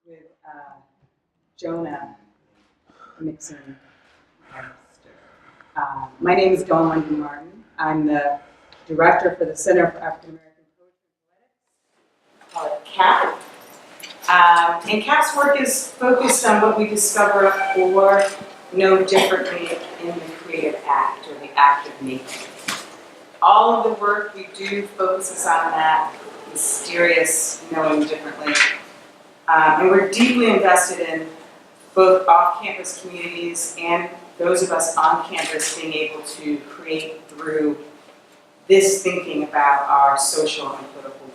with Jonah Mixon-Webster. My name is Dawn London Martin. I'm the director for the Center for African American Poetry and Poetics, call it CAP. And CAP's work is focused on what we discover or know differently in the creative act, or the act of making. All of the work we do focuses on that mysterious knowing differently. And we're deeply invested in both off-campus communities and those of us on campus being able to create through this thinking about our social and political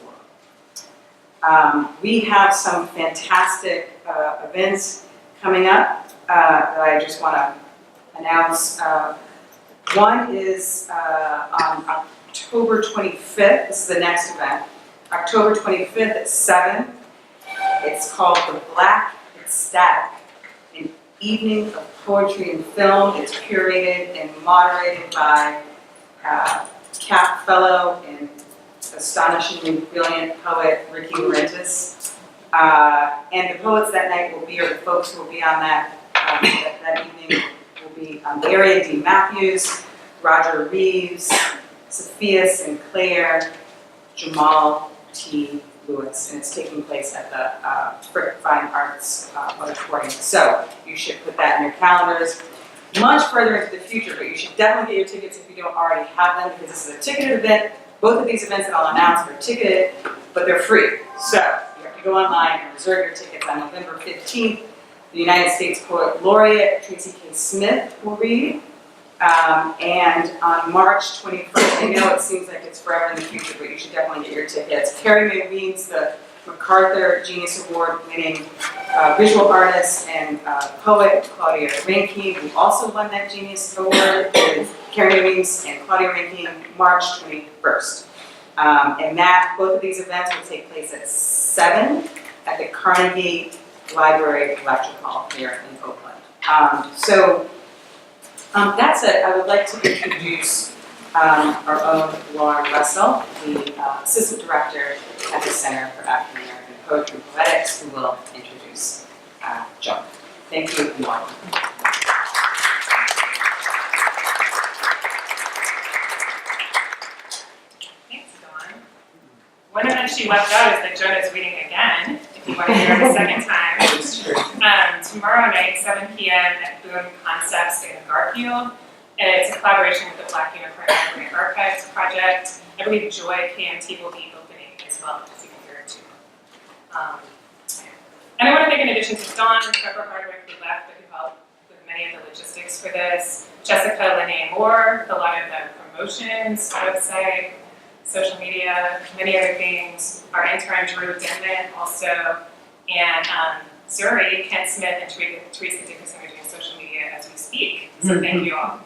world. We have some fantastic events coming up that I just want to announce. One is on October 25th. This is the next event. October 25th at 7. It's called The Black Ecstatic, an evening of poetry and film. It's curated and moderated by CAP fellow and astonishingly brilliant poet Ricky Laurentis. And the poets that night will be, or the folks who will be on that evening, will be Area D. Matthews, Roger Reeves, Sophia Sinclair, Jamal T. Lewis, and it's taking place at the Frick Fine Arts Auditorium. So you should put that in your calendars. Much further into the future, but you should definitely get your tickets if you don't already have them, because this is a ticketed event. Both of these events that I'll announce are ticketed, but they're free. So you have to go online and reserve your tickets. On November 15th, the United States Poet Laureate Tracy K. Smith will read. And on March 21st, I know it seems like it's forever in the future, but you should definitely get your tickets. Carrie Mae Weems, the MacArthur Genius Award winning visual artist and poet, Claudia Rankine, who also won that Genius Award, with Carrie Mae Weems and Claudia Rankine, March 21st. And both of these events will take place at 7 at the Carnegie Library Lecture Hall here in Oakland. That's it. I would like to introduce our own Lauren Russell, the Assistant Director at the Center for African American Poetry and Poetics, who will introduce Jonah. Thank you, and welcome. Thanks, Dawn. One event she left out is that Jonah's reading again, if you want to hear it a second time. Tomorrow night, 7 p.m. at Boone Concepts in Garfield. And it's a collaboration with the Black Unicorn Library Archives Project. I believe Joy KMT will be opening as well, as you can hear it too. And I want to thank, in addition to Dawn and Trevor Hardwick, who left, but who helped with many of the logistics for this, Jessica Lene Moore, with a lot of the promotions, website, social media, many other things. Our intern, Drew Denman, also, and Zuri, Kent Smith, and Teresa Dickerson are doing social media as we speak. So thank you all.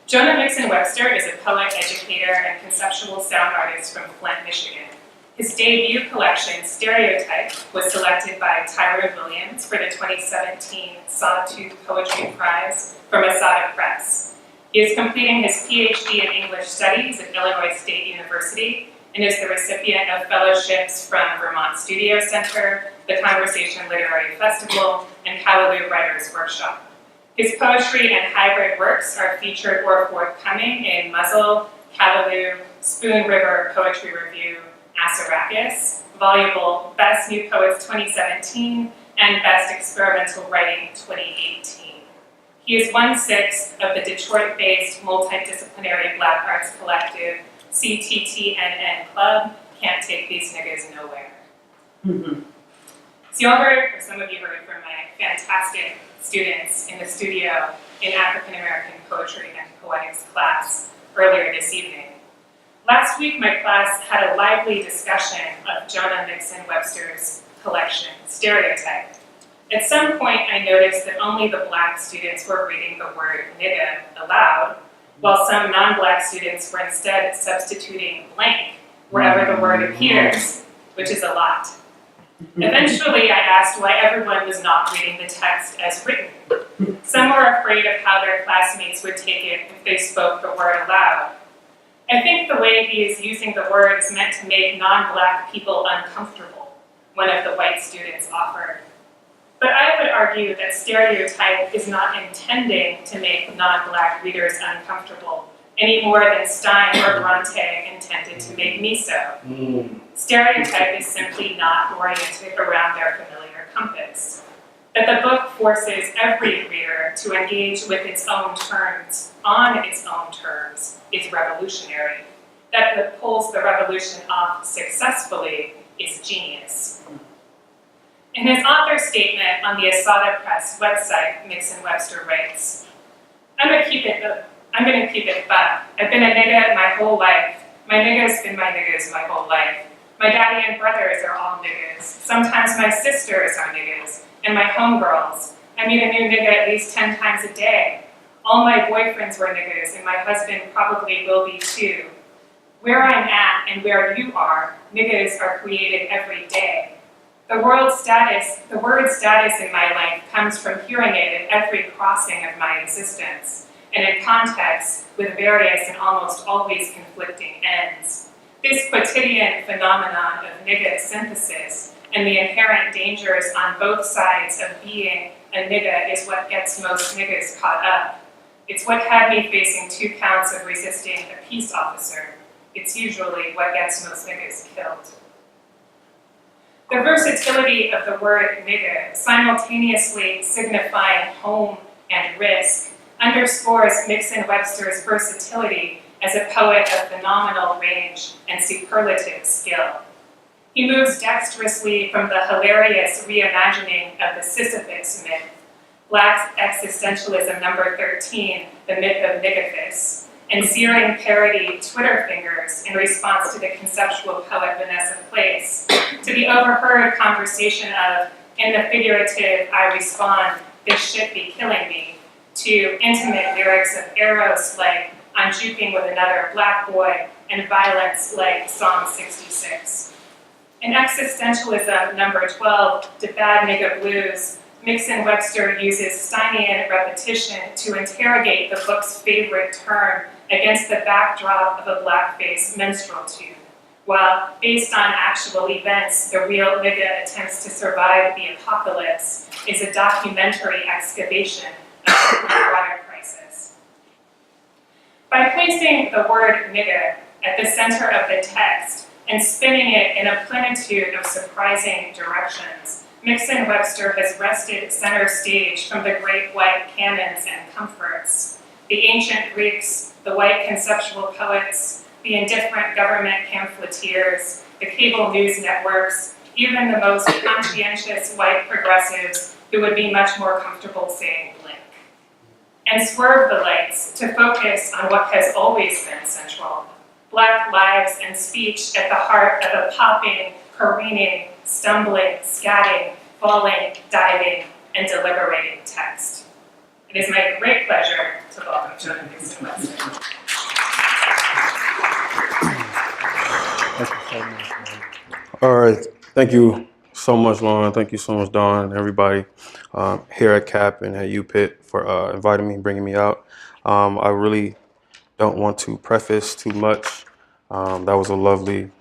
Jonah Mixon-Webster is a poet, educator, and conceptual sound artist from Flint, Michigan. His debut collection, Stereotype, was selected by Tyrone Williams for the 2017 Sawtooth Poetry Prize from Ahsahta Press. He is completing his PhD in English Studies at Illinois State University and is the recipient of fellowships from Vermont Studio Center, the Conversation Literary Festival, and Callaloo Writers Workshop. His poetry and hybrid works are featured or forthcoming in Muzzle, Callaloo, Spoon River Poetry Review, Ahsahta, Voluble Best New Poets 2017, and Best Experimental Writing 2018. He is 1/6 of the Detroit-based multidisciplinary Black Arts collective CTTNN Club, Can't Take These Niggas Nowhere. So you all heard, or some of you heard from my fantastic students in the studio in African American Poetry and Poetics class earlier this evening. Last week, my class had a lively discussion of Jonah Mixon-Webster's collection, Stereotype. At some point, I noticed that only the Black students were reading the word nigga aloud, while some non-Black students were instead substituting blank wherever the word appears, which is a lot. Eventually, I asked why everyone was not reading the text as written. Some were afraid of how their classmates would take it if they spoke the word aloud. I think the way he is using the word is meant to make non-Black people uncomfortable, one of the white students offered. But I would argue that stereotype is not intending to make non-Black readers uncomfortable, any more than Stein or Bronte intended to make me so. Stereotype is simply not oriented around their familiar compass. That the book forces every reader to engage with its own terms, on its own terms, is revolutionary. That it pulls the revolution off successfully is genius. In his author's statement on the Ahsahta Press website, Mixon-Webster writes, I'm gonna keep it buck. I've been a nigga my whole life. My nigga's been my niggas my whole life. My daddy and brothers are all niggas. Sometimes my sisters are niggas, and my homegirls. I meet a new nigga at least 10 times a day. All my boyfriends were niggas, and my husband probably will be too. Where I'm at and where you are, niggas are created every day. The word status in my life comes from hearing it at every crossing of my existence, and in context with various and almost always conflicting ends. This quotidian phenomenon of nigga synthesis and the inherent dangers on both sides of being a nigga is what gets most niggas caught up. It's what had me facing 2 counts of resisting a peace officer. It's usually what gets most niggas killed. The versatility of the word nigga, simultaneously signifying home and risk, underscores Mixon-Webster's versatility as a poet of phenomenal range and superlative skill. He moves dexterously from the hilarious reimagining of the Sisyphus myth, Black existentialism number 13, the myth of Nigathus, and searing parody Twitter fingers in response to the conceptual poet Vanessa Place, to the overheard conversation of, in the figurative I respond, this shit be killing me, to intimate lyrics of Eros like, I'm juking with another Black boy, and violence like Psalm 66. In existentialism number 12, The Bad Nigga Blues, Mixon-Webster uses Steinian repetition to interrogate the book's favorite term against the backdrop of a blackface minstrel tune, while, based on actual events, the real nigga attempts to survive the apocalypse is a documentary excavation of the broader crisis. By placing the word nigga at the center of the text and spinning it in a plenitude of surprising directions, Mixon-Webster has wrested center stage from the great white canons and comforts, the ancient Greeks, the white conceptual poets, the indifferent government pamphleteers, the cable news networks, even the most conscientious white progressives who would be much more comfortable saying blink. And swerve the lights to focus on what has always been central, Black lives and speech at the heart of a popping, careening, stumbling, scatting, falling, diving, and deliberating text. It is my great pleasure to welcome Jonah Mixon-Webster. All right, thank you so much, Lauren. Thank you so much, Dawn, and everybody here at CAP and at UPIT for inviting me, bringing me out. I really don't want to preface too much. That was a lovely,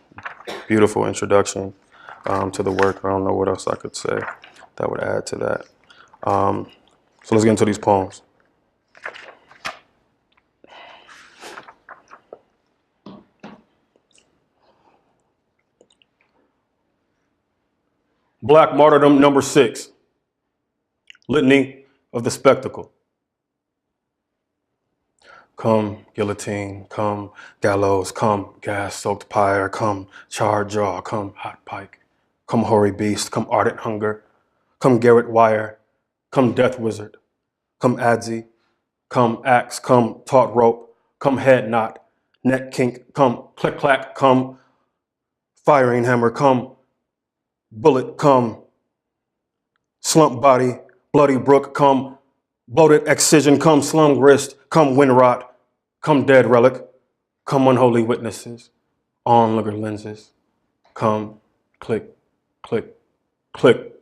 beautiful introduction to the work. I don't know what else I could say that would add to that. So let's get into these poems. Black Martyrdom number 6, Litany of the Spectacle. Come, guillotine, come, gallows, come, gas-soaked pyre, come, charred jaw, come, hot pike, come, hoary beast, come, ardent hunger, come, garret wire, come, death wizard, come, adze, come, axe, come, taut rope, come, head knot, neck kink, come, click-clack, come, firing hammer, come, bullet, come, slump body, bloody brook, come, bloated excision, come, slung wrist, come, wind rot, come, dead relic, come, unholy witnesses, onlooker lenses, come, click, click, click,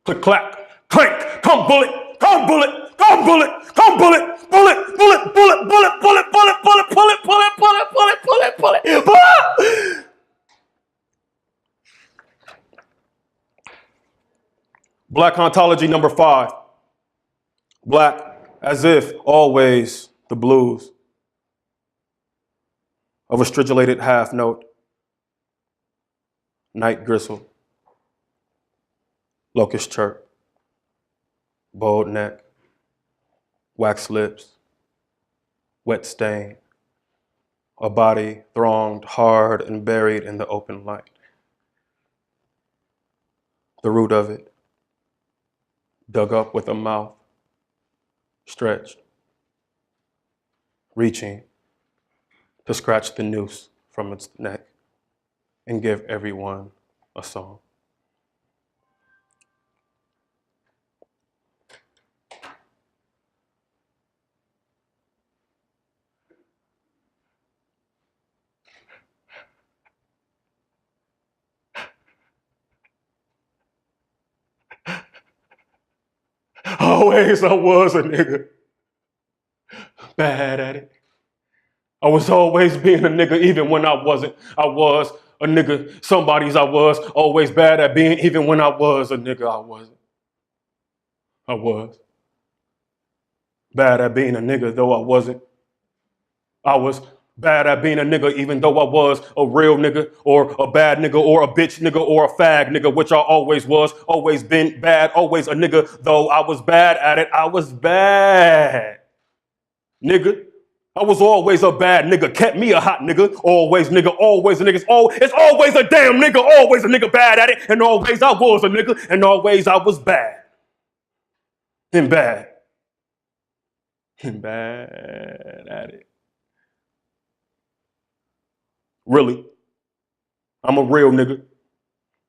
click, clack, clank, come, bullet, come, bullet, come, bullet, come, bullet, bullet, bullet, bullet, bullet, bullet, bullet, bullet, bullet, bullet, bullet, bullet, bullet, bullet, bullet. Black ontology number 5. Black as if always the blues of a stridulated half note. Night gristle. Locust chirp. Bold neck. Wax lips. Wet stain. A body thronged hard and buried in the open light. The root of it, dug up with a mouth, stretched, reaching to scratch the noose from its neck and give everyone a song. Always I was a nigga, bad at it. I was always being a nigga even when I wasn't. I was a nigga, somebody's I was, always bad at being even when I was a nigga I wasn't. I was bad at being a nigga though I wasn't. I was bad at being a nigga even though I was a real nigga or a bad nigga or a bitch nigga or a fag nigga, which I always was, always been bad, always a nigga though I was bad at it. I was bad. Nigga. I was always a bad nigga, kept me a hot nigga, always a nigga, it's always a damn nigga, always a nigga bad at it, and always I was a nigga, and always I was bad. And bad. And bad at it. Really? I'm a real nigga.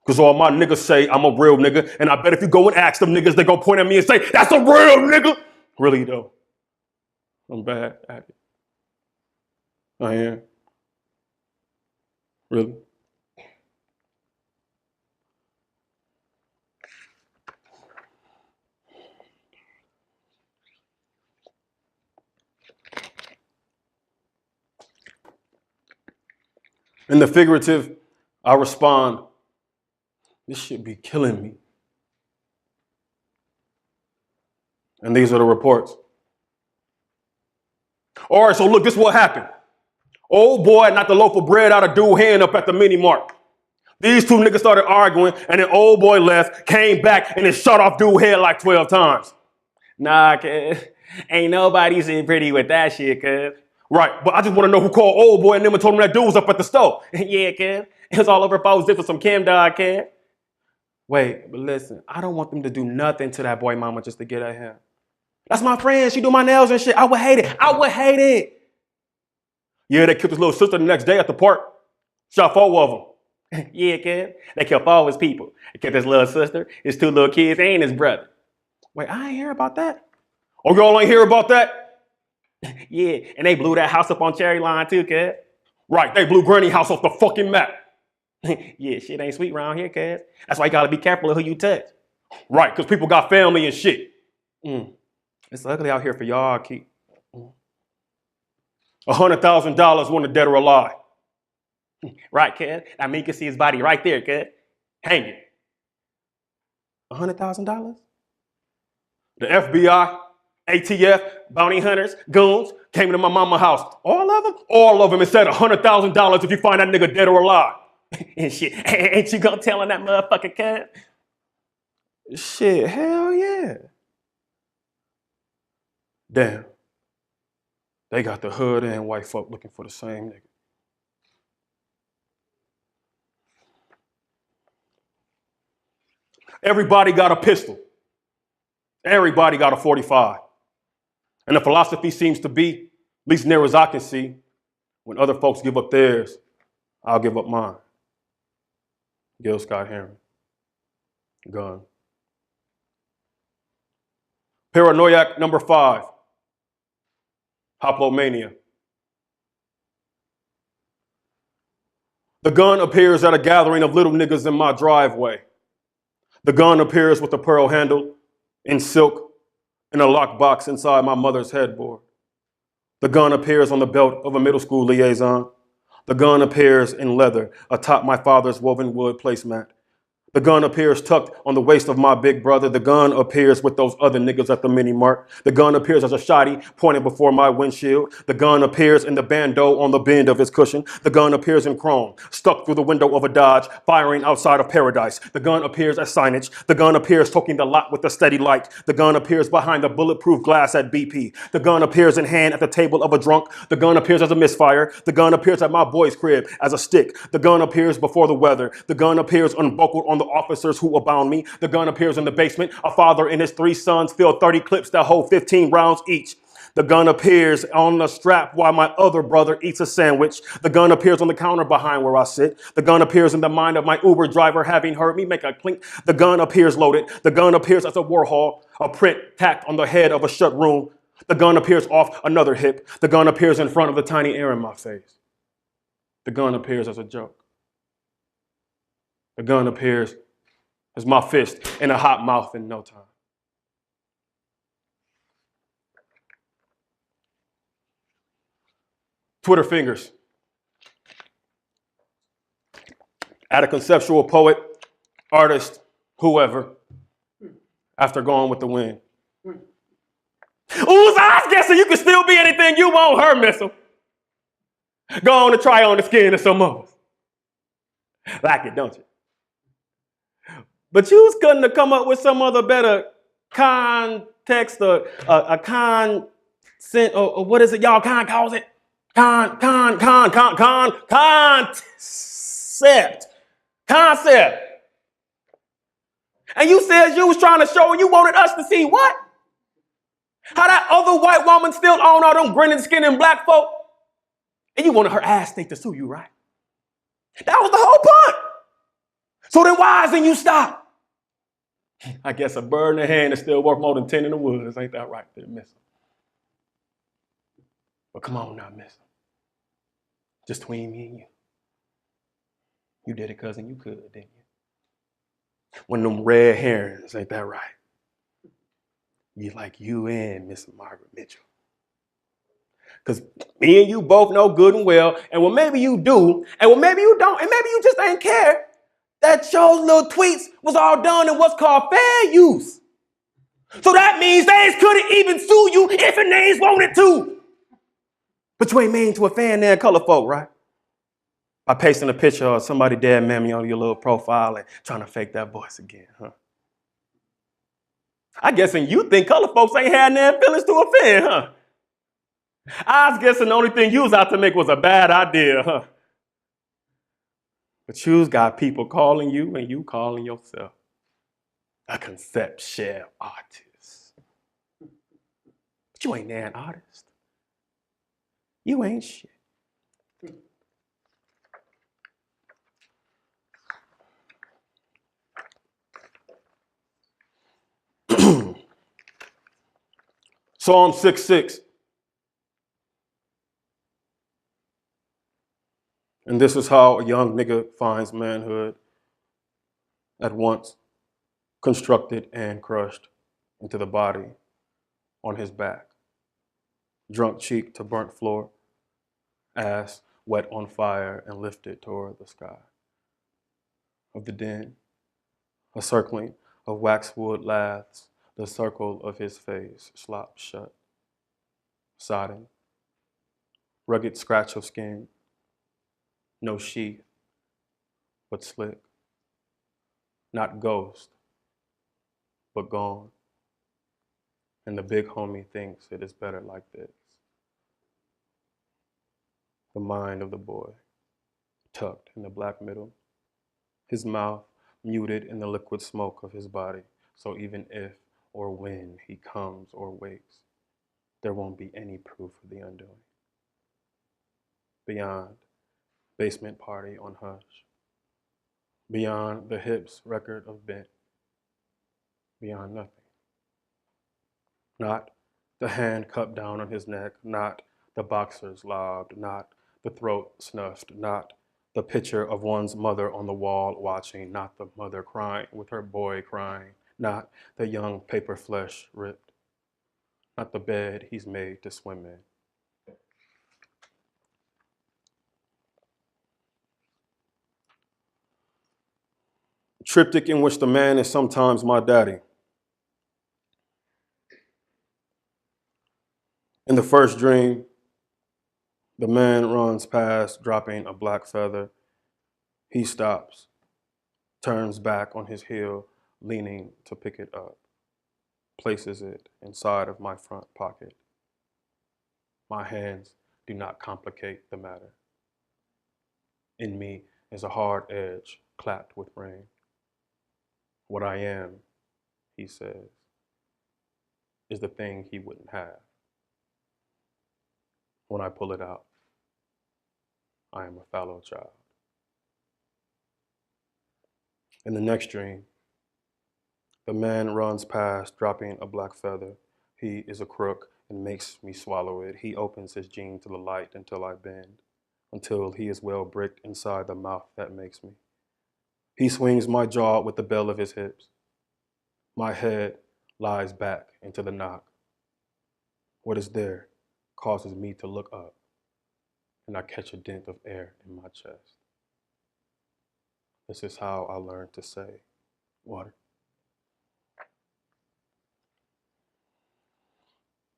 Because all my niggas say I'm a real nigga, and I bet if you go and ask them niggas, they gonna point at me and say, that's a real nigga. Really though, I'm bad at it. I am. Really? In the figurative, I respond, this should be killing me. And these are the reports. All right, so look, this is what happened. Old boy knocked a loaf of bread out of dude's hand up at the mini mart. These two niggas started arguing, and then old boy left, came back, and then shot off dude's head like 12 times. Nah, cuz, ain't nobody seen pretty with that shit, cuz. Right, but I just want to know who called old boy and then told him that dude was up at the store. Yeah, cuz. It was all over folks. This was some Kim dog, cuz. Wait, but listen, I don't want them to do nothing to that boy mama just to get at him. That's my friend. She do my nails and shit. I would hate it. I would hate it. Yeah, they killed his little sister the next day at the park. Shot 4 of them. Yeah, kid. They killed 4 of his people. They killed his little sister, his 2 little kids, and his brother. Wait, I ain't hear about that. Oh, y'all ain't hear about that? Yeah, and they blew that house up on Cherry Line too, kid. Right, they blew Granny house off the fucking map. Yeah, shit ain't sweet around here, kid. That's why you gotta be careful of who you touch. Right, because people got family and shit. It's ugly out here for y'all, Keith. $100,000 wanted dead or alive. Right, kid. I mean, you can see his body right there, kid. Hanging. $100,000? The FBI, ATF, bounty hunters, goons came to my mama's house. All of them? All of them, and said $100,000 if you find that nigga dead or alive. And shit, ain't you gonna tell on that motherfucker, kid? Shit, hell yeah. Damn. They got the hood and white folk looking for the same nigga. Everybody got a pistol. Everybody got a 45. And the philosophy seems to be, at least near as I can see, when other folks give up theirs, I'll give up mine. Gil Scott Heron. Gun. Paranoiac number 5. Hoplomania. The gun appears at a gathering of little niggas in my driveway. The gun appears with a pearl handle, in silk, in a lockbox inside my mother's headboard. The gun appears on the belt of a middle school liaison. The gun appears in leather atop my father's woven wood placemat. The gun appears tucked on the waist of my big brother. The gun appears with those other niggas at the mini mart. The gun appears as a shotty pointed before my windshield. The gun appears in the bandeau on the bend of his cushion. The gun appears in chrome, stuck through the window of a Dodge, firing outside of paradise. The gun appears as signage. The gun appears toking the lot with a steady light. The gun appears behind the bulletproof glass at BP. The gun appears in hand at the table of a drunk. The gun appears as a misfire. The gun appears at my boy's crib as a stick. The gun appears before the weather. The gun appears unbuckled on the officers who abound me. The gun appears in the basement. A father and his 3 sons fill 30 clips that hold 15 rounds each. The gun appears on the strap while my other brother eats a sandwich. The gun appears on the counter behind where I sit. The gun appears in the mind of my Uber driver having heard me make a clink. The gun appears loaded. The gun appears as a Warhol, a print tacked on the head of a shut room. The gun appears off another hip. The gun appears in front of the tiny air in my face. The gun appears as a joke. The gun appears as my fist in a hot mouth in no time. Twitter fingers. At a conceptual poet, artist, whoever, after going with the wind. Ooh, so I was guessing you can still be anything you want, her missile. Go on and try on the skin of some of us. Like it, don't you? But you was going to come up with some other better context or a consent or what is it y'all calls it? Concept. And you said you was trying to show you wanted us to see what? How that other white woman still own all them grinning, skinning black folk? And you wanted her ass state to sue you, right? That was the whole point. So then why isn't you stop? I guess a bird in the hand is still worth more than 10 in the woods. Ain't that right there, miss? But come on now, miss. Just between me and you. You did it, cousin. You could, didn't you? One of them red herrings, ain't that right? You like you and Miss Margaret Mitchell. Because me and you both know good and well, and well, maybe you do, and well, maybe you don't, and maybe you just ain't care that your little tweets was all done in what's called fair use. So that means they couldn't even sue you if the names wanted to. But you ain't mean to offend their color folk, right? By pasting a picture of somebody dead mammy on your little profile and trying to fake that voice again, huh? I guessing you think color folks ain't had their feelings to offend, huh? I was guessing the only thing you was out to make was a bad idea, huh? But you's got people calling you and you calling yourself a conceptual artist. But you ain't an artist. You ain't shit. Psalm 6:6. And this is how a young nigga finds manhood, at once constructed and crushed into the body on his back. Drunk cheek to burnt floor, ass wet on fire and lifted toward the sky. Of the den, a circling of waxwood laths, the circle of his face slopped shut. Sodden, rugged scratch of skin, no sheath, but slick. Not ghost, but gone. And the big homie thinks it is better like this. The mind of the boy, tucked in the black middle, his mouth muted in the liquid smoke of his body, so even if or when he comes or wakes, there won't be any proof of the undoing. Beyond, basement party on hush. Beyond the hips record of bent. Beyond nothing. Not the hand cupped down on his neck, not the boxers lobbed, not the throat snuffed, not the picture of one's mother on the wall watching, not the mother crying with her boy crying, not the young paper flesh ripped, not the bed he's made to swim in. triptych in which the man is sometimes my daddy. In the first dream, the man runs past, dropping a black feather. He stops, turns back on his heel, leaning to pick it up, places it inside of my front pocket. My hands do not complicate the matter. In me is a hard edge clapped with rain. What I am, he says, is the thing he wouldn't have. When I pull it out, I am a fallow child. In the next dream, the man runs past, dropping a black feather. He is a crook and makes me swallow it. He opens his jean to the light until I bend, until he is well bricked inside the mouth that makes me. He swings my jaw with the bell of his hips. My head lies back into the knock. What is there causes me to look up, and I catch a dent of air in my chest. This is how I learned to say, water.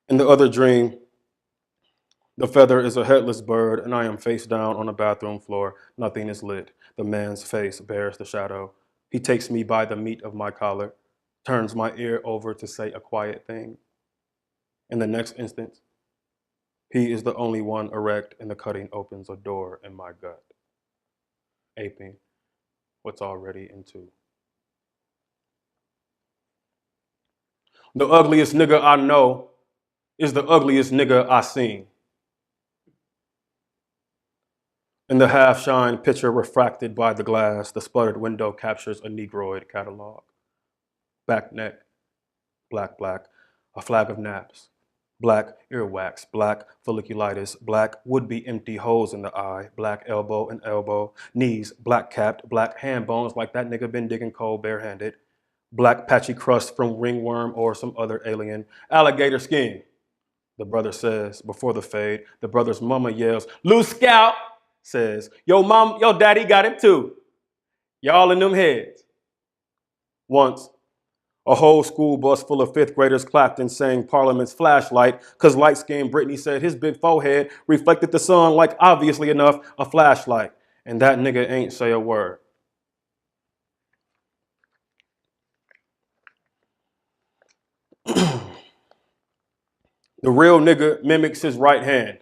In the other dream, the feather is a headless bird, and I am face down on the bathroom floor. Nothing is lit. The man's face bears the shadow. He takes me by the meat of my collar, turns my ear over to say a quiet thing. In the next instance, he is the only one erect, and the cutting opens a door in my gut, aping what's already in two. The ugliest nigga I know is the ugliest nigga I seen. In the half-shine picture refracted by the glass, the sputtered window captures a Negroid catalog. Back neck, black, a flag of naps, black earwax, black folliculitis, black would-be empty holes in the eye, black elbow and elbow, knees black capped, black hand bones like that nigga been digging coal barehanded, black patchy crust from ringworm or some other alien, alligator skin, the brother says before the fade. The brother's mama yells, "Loose scalp!" Says, "Yo mom, yo daddy got it too. Y'all in them heads." Once, a whole school bus full of fifth graders clapped and sang Parliament's Flashlight because light-skinned Brittany said his big forehead reflected the sun like, obviously enough, a flashlight. And that nigga ain't say a word. The real nigga mimics his right hand.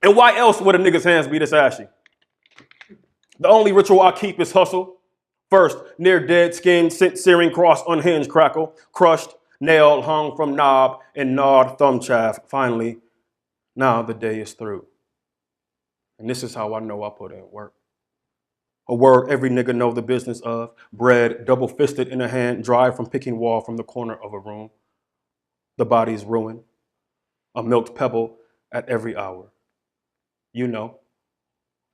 And why else would a nigga's hands be this ashy? The only ritual I keep is hustle. First, near dead skin, searing cross, unhinged crackle, crushed, nail hung from knob and gnawed thumb chaff. Finally, now the day is through. And this is how I know I put in work. A word every nigga know the business of. Bread, double-fisted in a hand, dry from picking wall from the corner of a room. The body's ruined. A milked pebble at every hour. You know,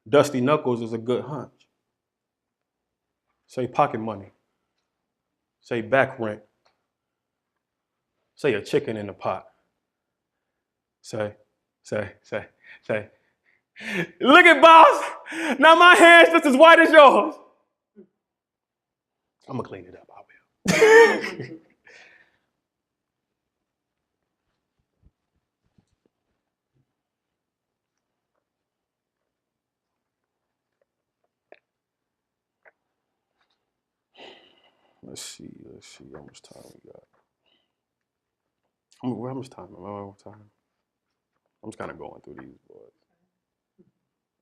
dusty knuckles is a good hunch. Say pocket money. Say back rent. Say a chicken in the pot. Say. Look at boss. Now my hand's just as white as yours. I'm gonna clean it up, I will. Let's see how much time we got. How much time? I'm just kind of going through these boys.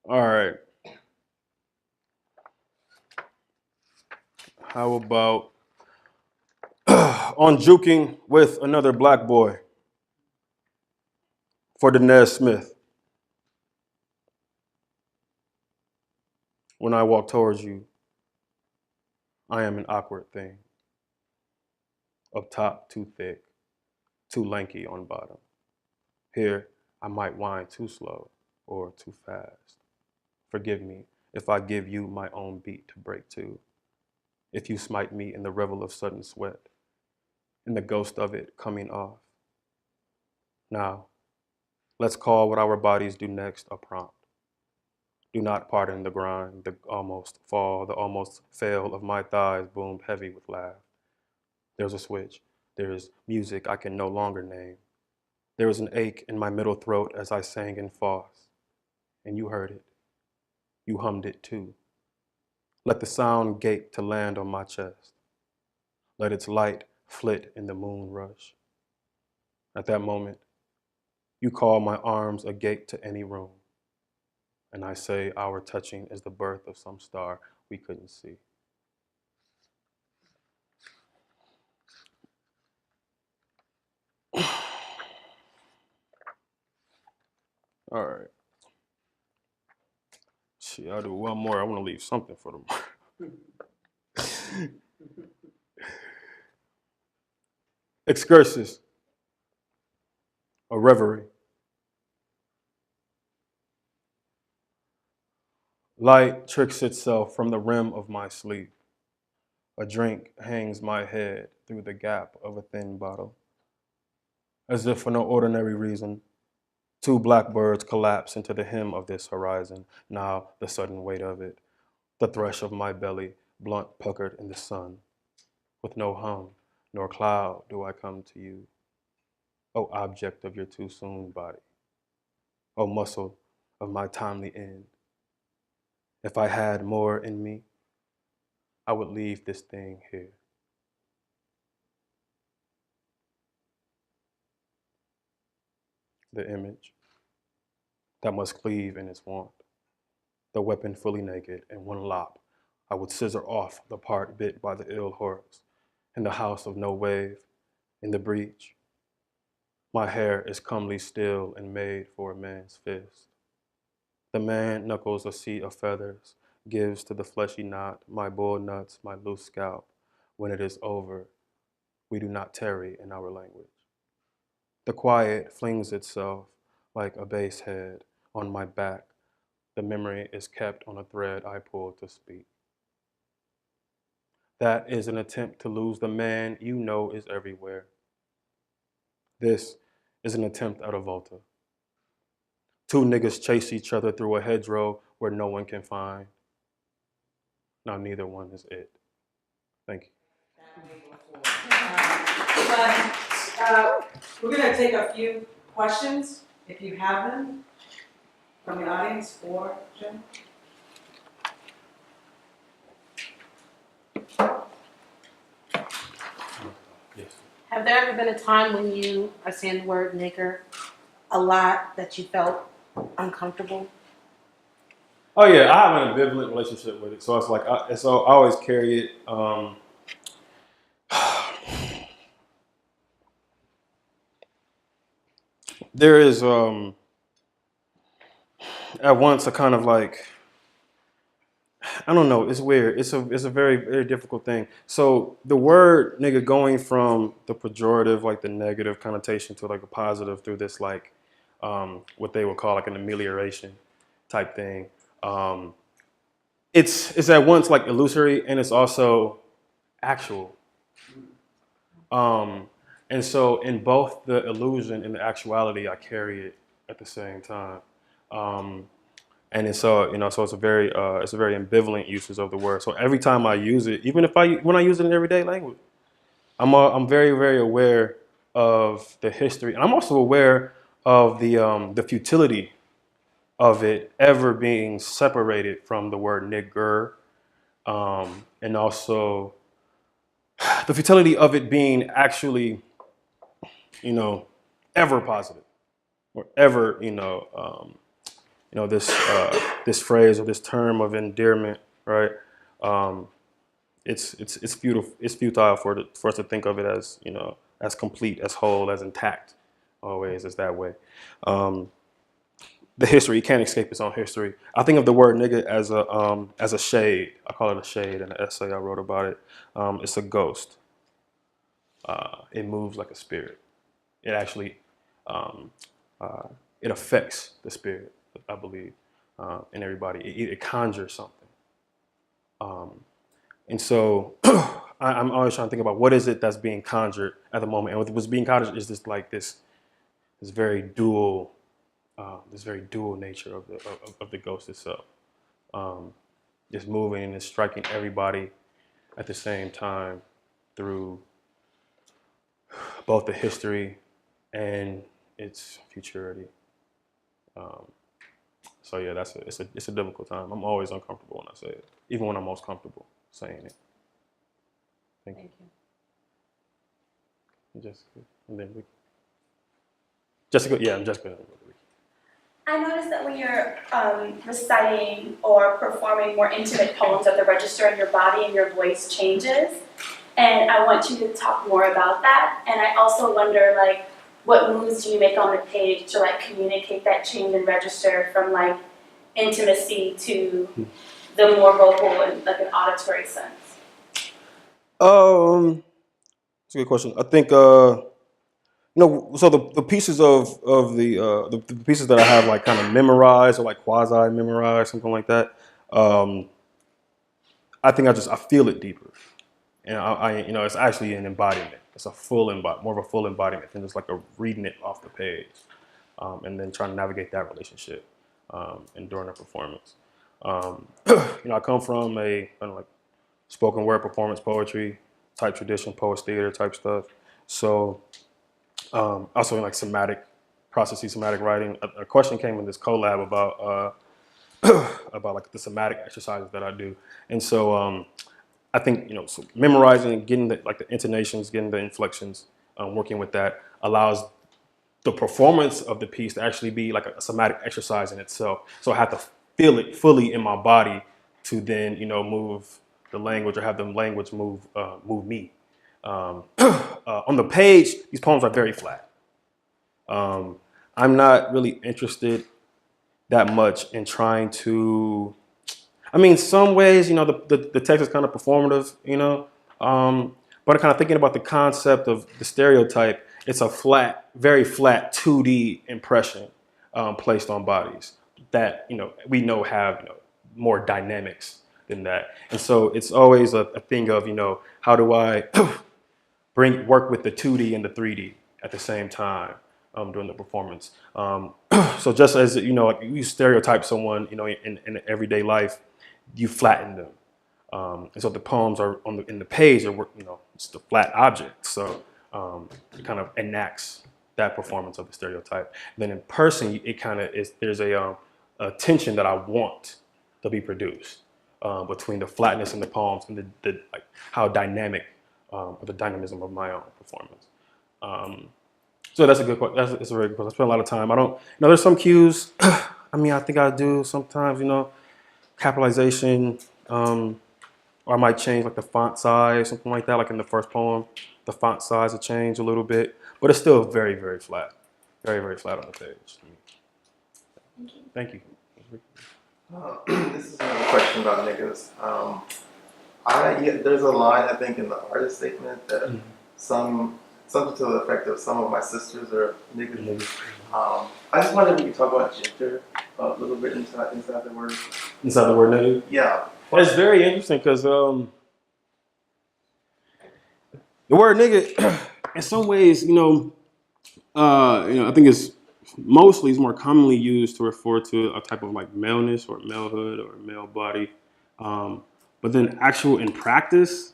All right. How about on juking with another black boy for Denez Smith? When I walk towards you, I am an awkward thing. Up top, too thick, too lanky on bottom. Here, I might whine too slow or too fast. Forgive me if I give you my own beat to break to. If you smite me in the revel of sudden sweat, in the ghost of it coming off. Now, let's call what our bodies do next a prompt. Do not pardon the grind, the almost fall, the almost fail of my thighs boomed heavy with laugh. There's a switch. There is music I can no longer name. There was an ache in my middle throat as I sang in false. And you heard it. You hummed it too. Let the sound gape to land on my chest. Let its light flit in the moon rush. At that moment, you call my arms a gate to any room. And I say our touching is the birth of some star we couldn't see. All right. See, I'll do one more. I want to leave something for them. Excursus, a reverie. Light tricks itself from the rim of my sleep. A drink hangs my head through the gap of a thin bottle. As if for no ordinary reason, two blackbirds collapse into the hem of this horizon. Now the sudden weight of it, the thresh of my belly, blunt puckered in the sun. With no hum nor cloud do I come to you. O object of your too soon body. O muscle of my timely end. If I had more in me, I would leave this thing here. The image that must cleave in its want. The weapon fully naked, in one lop, I would scissor off the part bit by the ill horse. In the house of no wave, in the breach, my hair is comely still and made for a man's fist. The man knuckles a sea of feathers, gives to the fleshy knot my bull nuts, my loose scalp. When it is over, we do not tarry in our language. The quiet flings itself like a bass head on my back. The memory is kept on a thread I pull to speak. That is an attempt to lose the man you know is everywhere. This is an attempt at a volta. Two niggas chase each other through a hedgerow where no one can find. Now neither one is it. Thank you. We're going to take a few questions, if you have them, from the audience for Jim. Yes. Have there ever been a time when you are saying the word nigger a lot that you felt uncomfortable? Oh yeah, I have an ambivalent relationship with it, so it's like I always carry it. There is at once a kind of like, I don't know, it's weird. It's a very, very difficult thing. So the word nigga going from the pejorative, like the negative connotation, to like a positive through this like what they would call like an amelioration type thing. It's at once like illusory and it's also actual. And so in both the illusion and the actuality, I carry it at the same time. And it's so it's a very ambivalent uses of the word. So every time I use it, even when I use it in everyday language, I'm very, very aware of the history. And I'm also aware of the futility of it ever being separated from the word nigger, and also the futility of it being actually, ever positive or ever, this phrase or this term of endearment, right? It's futile. It's futile for us to think of it as as complete, as whole, as intact. Always is that way. The history, you can't escape its own history. I think of the word nigga as a shade. I call it a shade in an essay I wrote about it. It's a ghost. It moves like a spirit. It actually it affects the spirit, I believe, in everybody. It conjures something. And so I'm always trying to think about what is it that's being conjured at the moment. And what's being conjured is this like this very dual nature of the ghost itself. It's moving and it's striking everybody at the same time through both the history and its futurity. So yeah, it's a difficult time. I'm always uncomfortable when I say it, even when I'm most comfortable saying it. Thank you. Jessica, and then Jessica, yeah, I'm Jessica. I noticed that when you're reciting or performing more intimate poems, that the register in your body and your voice changes. And I want you to talk more about that. And I also wonder, like, what moves do you make on the page to like communicate that change in register from like intimacy to the more vocal and like an auditory sense? That's a good question. I think so the pieces of the pieces that I have like kind of memorized or like quasi memorized, something like that. I think I feel it deeper, and I it's actually an embodiment. It's a full more of a full embodiment than just like a reading it off the page, and then trying to navigate that relationship, and during a performance. I come from a kind of like spoken word performance poetry type tradition, poets theater type stuff. So also in like somatic processes, somatic writing. A question came in this collab about about like the somatic exercises that I do, and so I think so memorizing, getting the intonations, getting the inflections, working with that allows the performance of the piece to actually be like a somatic exercise in itself. So I have to feel it fully in my body to then move the language or have the language move me. On the page, these poems are very flat. I'm not really interested that much in trying to. I mean, some ways, the text is kind of performative, but kind of thinking about the concept of the stereotype, it's a flat, very flat 2D impression placed on bodies that we know have more dynamics than that, and so it's always a thing of how do I work with the 2D and the 3D at the same time during the performance. So just as like you stereotype someone in everyday life, you flatten them. And so the poems are in the page are it's the flat object. So it kind of enacts that performance of the stereotype. And then in person, it kind of is. There's a tension that I want to be produced between the flatness in the poems and the like how dynamic or the dynamism of my own performance. So that's a good question. That's a very good question. I spend a lot of time. I don't. There's some cues. I mean, I think I do sometimes. Capitalization, or I might change like the font size, something like that. Like in the first poem, the font size will change a little bit, but it's still very, very flat. Very, very flat on the page. Thank you. This is another question about niggas. There's a line, I think, in the artist statement that something to the effect of some of my sisters are niggas. I just wondered if you could talk about gender a little bit inside the word. Inside the word nigga? Yeah. Well, it's very interesting because the word nigga, in some ways, I think it's more commonly used to refer to a type of like maleness or malehood or male body. But then actual in practice,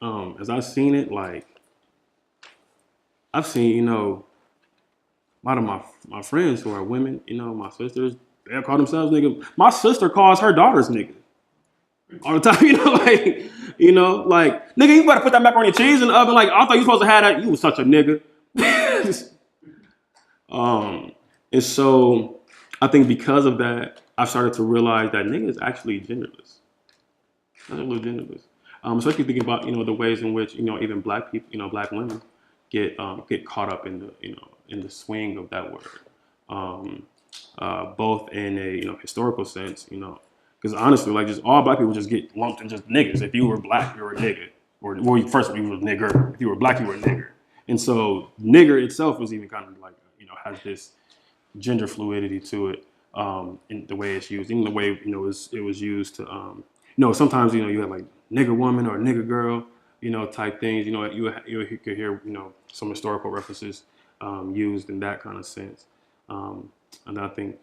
as I've seen it, like I've seen, a lot of my friends who are women, my sisters, they'll call themselves nigga. My sister calls her daughters nigga all the time, like nigga, you better put that macaroni and cheese in the oven. Like, I thought you were supposed to have that. You was such a nigga. And so I think because of that, I've started to realize that nigga is actually genderless. That's a little genderless. Especially thinking about, the ways in which, even black people, black women get caught up in the, in the swing of that word. Both in a, historical sense, because honestly, like just all black people just get lumped in just niggas. If you were black, you were a nigga. Or first you were a nigger. If you were black, you were a nigger. And so nigger itself was even kind of like, has this gender fluidity to it in the way it's used. Even the way, it was used to, sometimes, you have like nigger woman or nigger girl, type things. You could hear, some historical references used in that kind of sense. And I think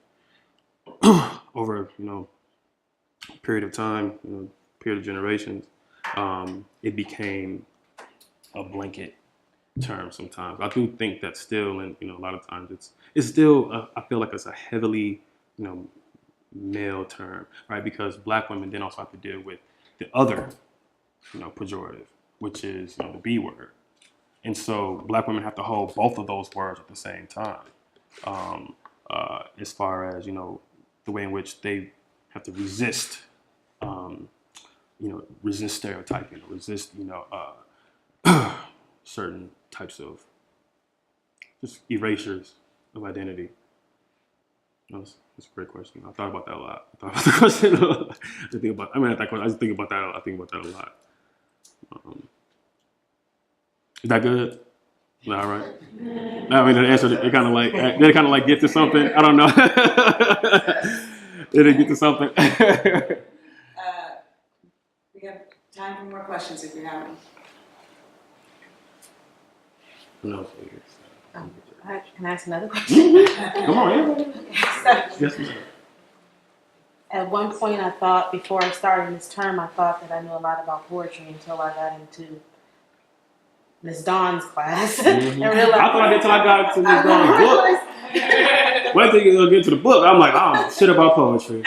over, period of time, period of generations, it became a blanket term sometimes. I do think that still, and a lot of times it's still. I feel like it's a heavily, male term, right? Because Black women then also have to deal with the other, pejorative, which is the B word, and so Black women have to hold both of those words at the same time. As far as the way in which they have to resist, resist stereotyping, resist, certain types of just erasures of identity. That's a great question. I thought about that a lot. I thought about the question. I just think about that. I think about that a lot. Is that good? Is that all right? I mean, the answer, it kind of like, did it kind of like get to something? I don't know. Did it get to something? We have time for more questions if you have them. No. Can I ask another question? Come on, yeah. Yes, ma'am. At one point, I thought, before I started this term, I thought that I knew a lot about poetry until I got into Miss Dawn's class. Mm-hmm. And realized, I thought I did till I got to Miss Dawn's book. Wait till you get to the book. I'm like, I don't know shit about poetry.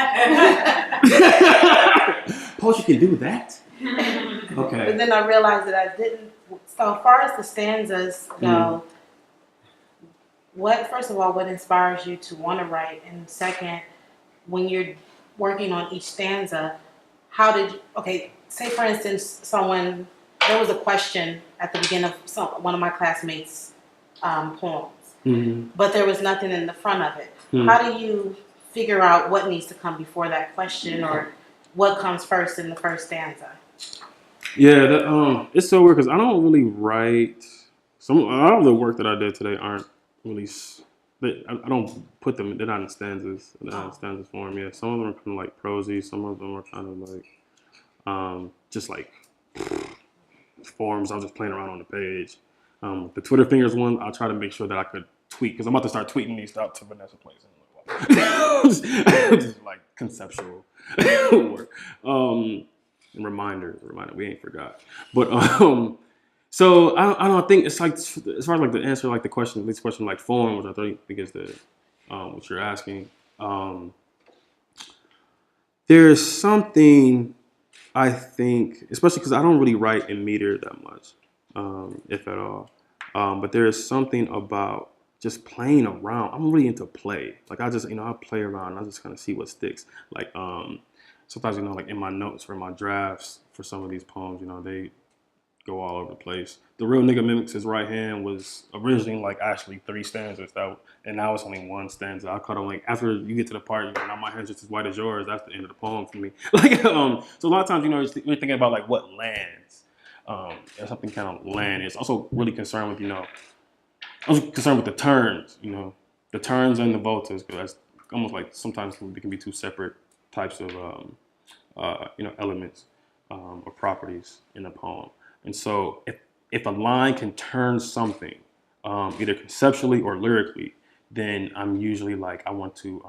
Poetry can do that? Okay. But then I realized that I didn't. So as far as the stanzas go, first of all, what inspires you to want to write? And second, when you're working on each stanza, say for instance, there was a question at the beginning of one of my classmates' poems, but there was nothing in the front of it. How do you figure out what needs to come before that question, or what comes first in the first stanza? Yeah, it's so weird because I don't really write. A lot of the work that I did today aren't really. I don't put them. They're not in stanzas. They're not in stanzas form. Yeah, some of them are kind of like prosy. Some of them are kind of like, just like forms. I was just playing around on the page. The Twitter fingers one, I'll try to make sure that I could tweet because I'm about to start tweeting these out to Vanessa Place. Just like conceptual work. Reminder, we ain't forgot. But so I don't think it's like, as far as like the answer, like the question, this question like form, which I think is the what you're asking. There's something I think, especially because I don't really write in meter that much, if at all. But there is something about just playing around. I'm really into play. Like I just, I play around and I just kind of see what sticks. Like sometimes, like in my notes or in my drafts for some of these poems, they go all over the place. The Real Nigga Mimics His Right Hand was originally like actually 3 stanzas, and now it's only 1 stanza. I caught on like after you get to the part, now my hand's just as white as yours. That's the end of the poem for me. Like so a lot of times, you're thinking about like what lands. And something kind of land. It's also really concerned with, I was concerned with the turns, the turns and the voltas, because that's almost like sometimes they can be 2 separate types of, elements or properties in a poem. And so if a line can turn something, either conceptually or lyrically, then I'm usually like, I want to,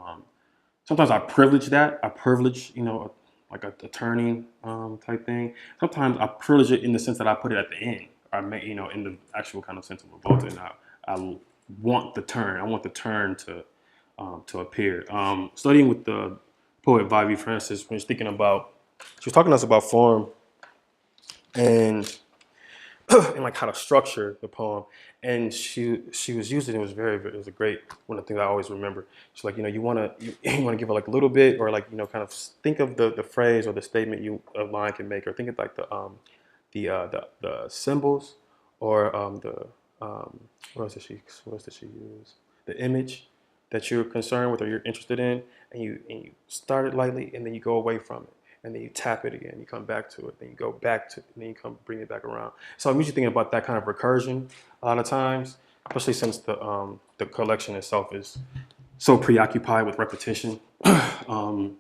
sometimes I privilege that. I privilege, like a turning type thing. Sometimes I privilege it in the sense that I put it at the end. I may, in the actual kind of sense of a volta. And I want the turn. I want the turn to appear. Studying with the poet Vivi Francis, when she was talking to us about form and like how to structure the poem, and she was using it was it was a great one of the things I always remember. She's like, you want to give it like a little bit, or like kind of think of the phrase or the statement a line can make, or think of like the symbols or what else did she use, the image that you're concerned with or you're interested in, and you start it lightly and then you go away from it. And then you tap it again, you come back to it, then you go back to it, and then you bring it back around. So I'm usually thinking about that kind of recursion a lot of times, especially since the collection itself is so preoccupied with repetition. And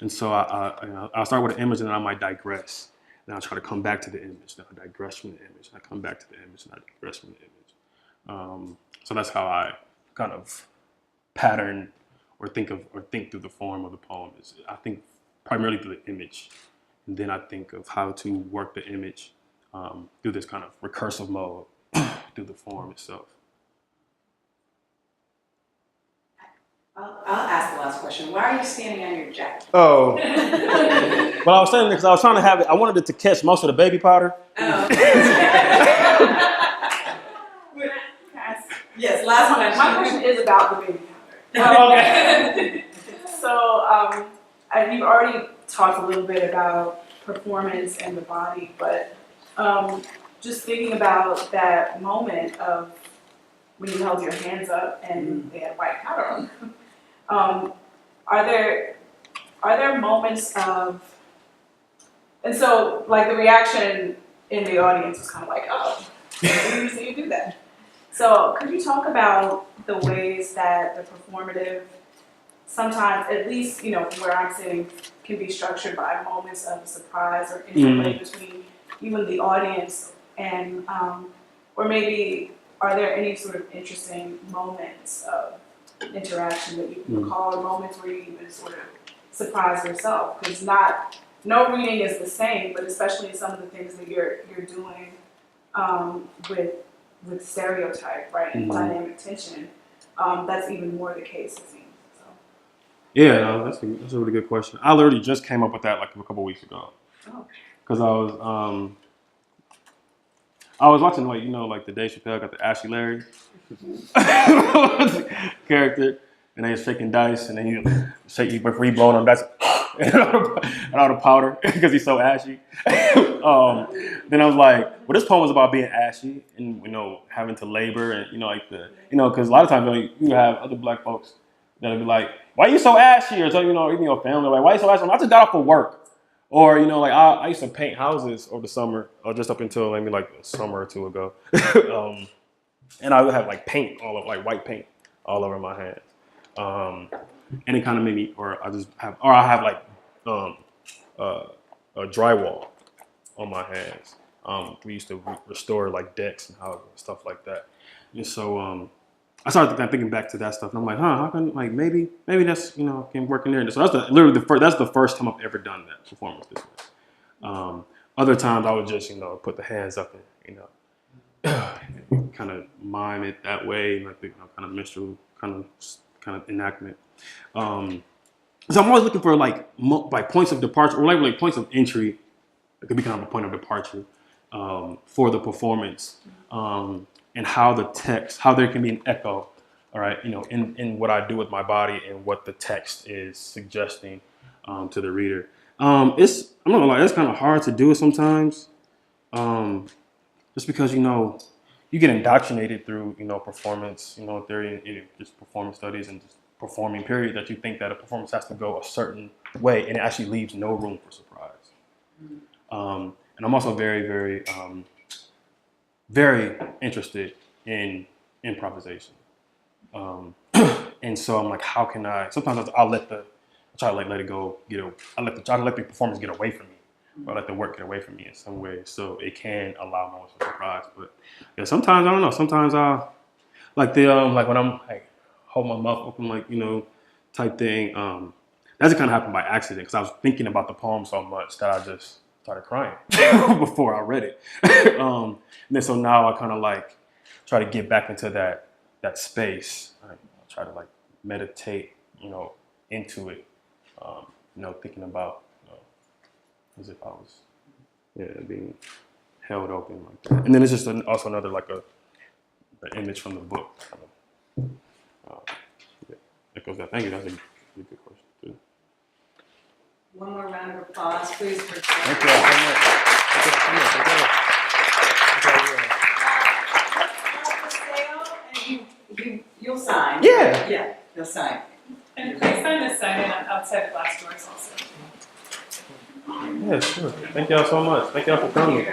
so I'll start with an image and then I might digress. And I'll try to come back to the image, then I digress from the image, and I come back to the image, and I digress from the image. So that's how I kind of pattern or think through the form of the poem. I think primarily through the image. And then I think of how to work the image through this kind of recursive mode through the form itself. I'll ask the last question. Why are you standing on your jacket? Oh. Well, I was saying because I was trying to have it, I wanted it to catch most of the baby powder. Oh. Yes, last one. My question is about the baby powder. Oh, okay. So, you've already talked a little bit about performance and the body, but just thinking about that moment of when you held your hands up and they had white powder on them. Are there moments of, and so like the reaction in the audience was kind of like, oh, you see you do that. So could you talk about the ways that the performative sometimes, at least, you know, from where I'm sitting, can be structured by moments of surprise or interplay between even the audience and, or maybe are there any sort of interesting moments of interaction that you can recall, or moments where you even sort of surprise yourself? Because no reading is the same, but especially some of the things that you're doing with stereotype, right, and dynamic tension, that's even more the case, it seems. So. Yeah, no, that's a really good question. I literally just came up with that like a couple weeks ago. Because I was watching, like, you know, like the Dave Chappelle got the Ashley Larry character, and they was shaking dice, and then you shake, before he blowing on dice, and all the powder because he's so ashy. Then I was like, well, this poem was about being ashy and, you know, having to labor and, you know, like because a lot of times, you know, you have other black folks that'll be like, why are you so ashy? Or, so, you know, even your family, like, why are you so ashy? I just got off of work. Or, you know, like I used to paint houses over the summer, or just up until maybe like a summer or two ago. And I would have like paint all over, like white paint all over my hands. And it kind of made me, I have like a drywall on my hands. We used to restore like decks and houses and stuff like that. And so I started thinking back to that stuff, and I'm like, how can, like, maybe that's, you know, can work in there. And so that's the first time I've ever done that performance this way. Other times I would just, you know, put the hands up and, you know, kind of mime it that way, like the, you know, kind of minstrel kind of enactment. So I'm always looking for like points of departure, or like points of entry. It could be kind of a point of departure for the performance. And how the text, how there can be an echo, all right, you know, in what I do with my body and what the text is suggesting to the reader. I'm not gonna lie, it's kind of hard to do it sometimes, just because, you know, you get indoctrinated through, you know, performance, you know, theory, and just performance studies and just performing period, that you think that a performance has to go a certain way, and it actually leaves no room for surprise. And I'm also very, very very interested in improvisation. And so I'm like, how can sometimes I'll try to let it go, try to let the performance get away from me, or let the work get away from me in some way, so it can allow moments of surprise. But yeah, sometimes, I don't know, sometimes I'll, like like when I'm like, hold my mouth open, like, you know, type thing, that's kind of happened by accident, because I was thinking about the poem so much that I just started crying before I read it. And then so now I kind of like try to get back into that space. I try to like meditate, you know, into it, you know, thinking about, you know, as if I was, being held open like that. And then it's just also another like an image from the book. That goes that. Thank you. That's a really good question too. One more round of applause, please. For Thank you all so much. And you'll sign. Yeah. Yeah, you'll sign. And please sign the sign-in outside the glass doors also. Yeah, sure. Thank y'all so much. Thank y'all for coming.